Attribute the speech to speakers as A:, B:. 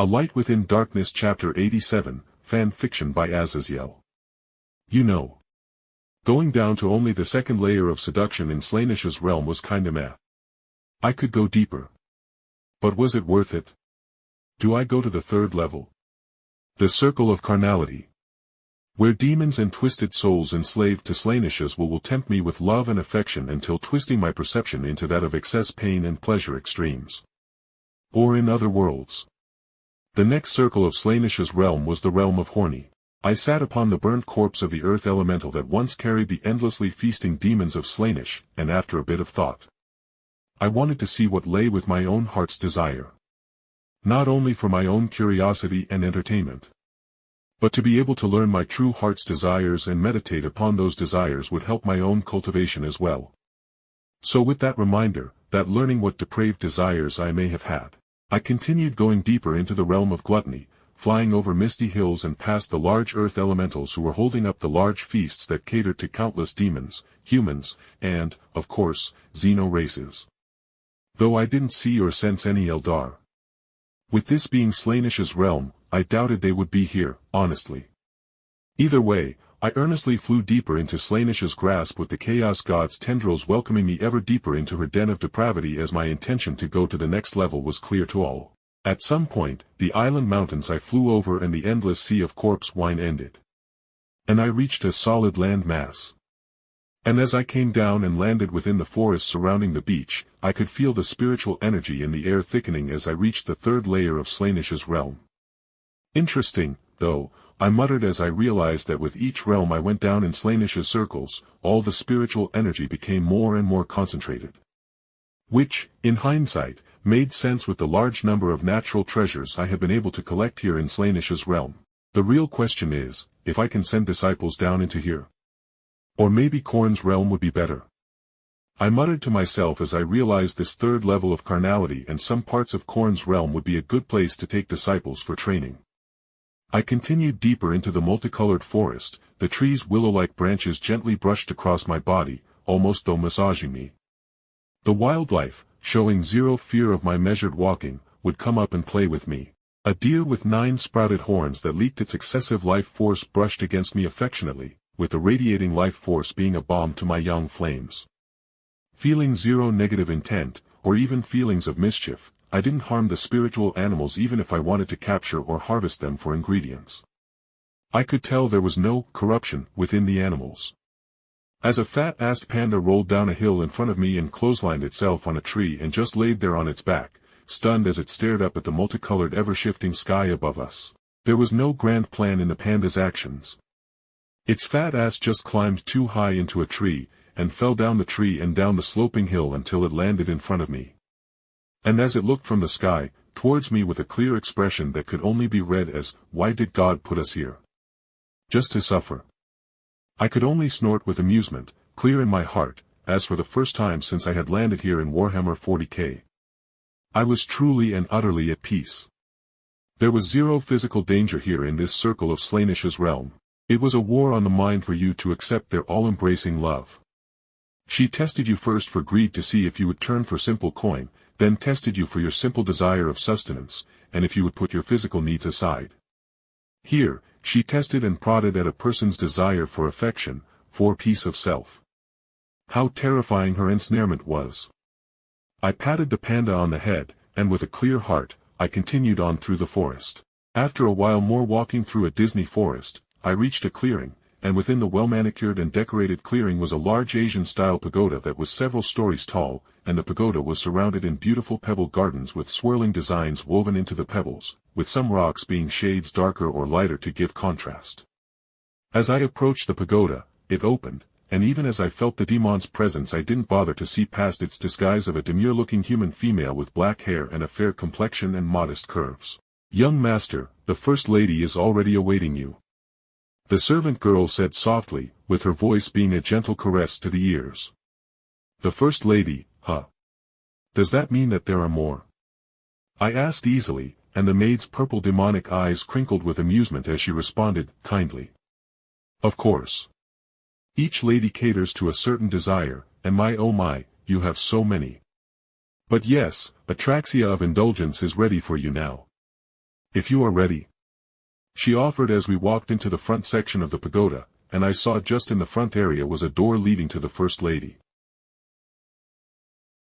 A: A Light Within Darkness Chapter 87, Fan Fiction by Azazyel. You know. Going down to only the second layer of seduction in Slaanesh's realm was kinda meh. I could go deeper. But was it worth it? Do I go to the third level? The Circle of Carnality. Where demons and twisted souls enslaved to Slaaneshes will tempt me with love and affection until twisting my perception into that of excess pain and pleasure extremes. Or in other worlds. The next circle of Slaanesh's realm was the realm of horny. I sat upon the burnt corpse of the earth elemental that once carried the endlessly feasting demons of Slaanesh, and after a bit of thought, I wanted to see what lay with my own heart's desire. Not only for my own curiosity and entertainment, but to be able to learn my true heart's desires and meditate upon those desires would help my own cultivation as well. So with that reminder, that learning what depraved desires I may have had, I continued going deeper into the realm of gluttony, flying over misty hills and past the large earth elementals who were holding up the large feasts that catered to countless demons, humans, and, of course, xeno races. Though I didn't see or sense any Eldar. With this being Slaanesh's realm, I doubted they would be here, honestly. Either way, I earnestly flew deeper into Slaanesh's grasp with the Chaos God's tendrils welcoming me ever deeper into her den of depravity as my intention to go to the next level was clear to all. At some point, the island mountains I flew over and the endless sea of corpse wine ended. And I reached a solid land mass. And as I came down and landed within the forest surrounding the beach, I could feel the spiritual energy in the air thickening as I reached the third layer of Slaanesh's realm. Interesting, though, I muttered as I realized that with each realm I went down in Slaanesh's circles, all the spiritual energy became more and more concentrated. Which, in hindsight, made sense with the large number of natural treasures I have been able to collect here in Slaanesh's realm. The real question is, if I can send disciples down into here. Or maybe Khorne's realm would be better. I muttered to myself as I realized this third level of carnality and some parts of Khorne's realm would be a good place to take disciples for training. I continued deeper into the multicolored forest, the trees' willow-like branches gently brushed across my body, almost though massaging me. The wildlife, showing zero fear of my measured walking, would come up and play with me. A deer with 9 sprouted horns that leaked its excessive life force brushed against me affectionately, with the radiating life force being a balm to my young flames. Feeling zero negative intent, or even feelings of mischief, I didn't harm the spiritual animals even if I wanted to capture or harvest them for ingredients. I could tell there was no corruption within the animals. As a fat-assed panda rolled down a hill in front of me and clotheslined itself on a tree and just laid there on its back, stunned as it stared up at the multicolored ever-shifting sky above us, there was no grand plan in the panda's actions. Its fat ass just climbed too high into a tree, and fell down the tree and down the sloping hill until it landed in front of me. And as it looked from the sky, towards me with a clear expression that could only be read as, "Why did God put us here? Just to suffer?" I could only snort with amusement, clear in my heart, as for the first time since I had landed here in Warhammer 40k. I was truly and utterly at peace. There was zero physical danger here in this circle of Slaanesh's realm. It was a war on the mind for you to accept their all-embracing love. She tested you first for greed to see if you would turn for simple coin, then tested you for your simple desire of sustenance, and if you would put your physical needs aside. Here, she tested and prodded at a person's desire for affection, for peace of self. How terrifying her ensnarement was. I patted the panda on the head, and with a clear heart, I continued on through the forest. After a while more walking through a Disney forest, I reached a clearing, and within the well-manicured and decorated clearing was a large Asian-style pagoda that was several stories tall, and the pagoda was surrounded in beautiful pebbled gardens with swirling designs woven into the pebbles, with some rocks being shades darker or lighter to give contrast. As I approached the pagoda, it opened, and even as I felt the demon's presence I didn't bother to see past its disguise of a demure-looking human female with black hair and a fair complexion and modest curves. "Young master, the First Lady is already awaiting you," the servant girl said softly, with her voice being a gentle caress to the ears. "The First Lady, huh? Does that mean that there are more?" I asked easily, and the maid's purple demonic eyes crinkled with amusement as she responded, kindly. "Of course. Each lady caters to a certain desire, and my oh my, you have so many. But yes, Atraxia of Indulgence is ready for you now. If you are ready. She offered as we walked into the front section of the pagoda, and I saw just in the front area was a door leading to the First Lady.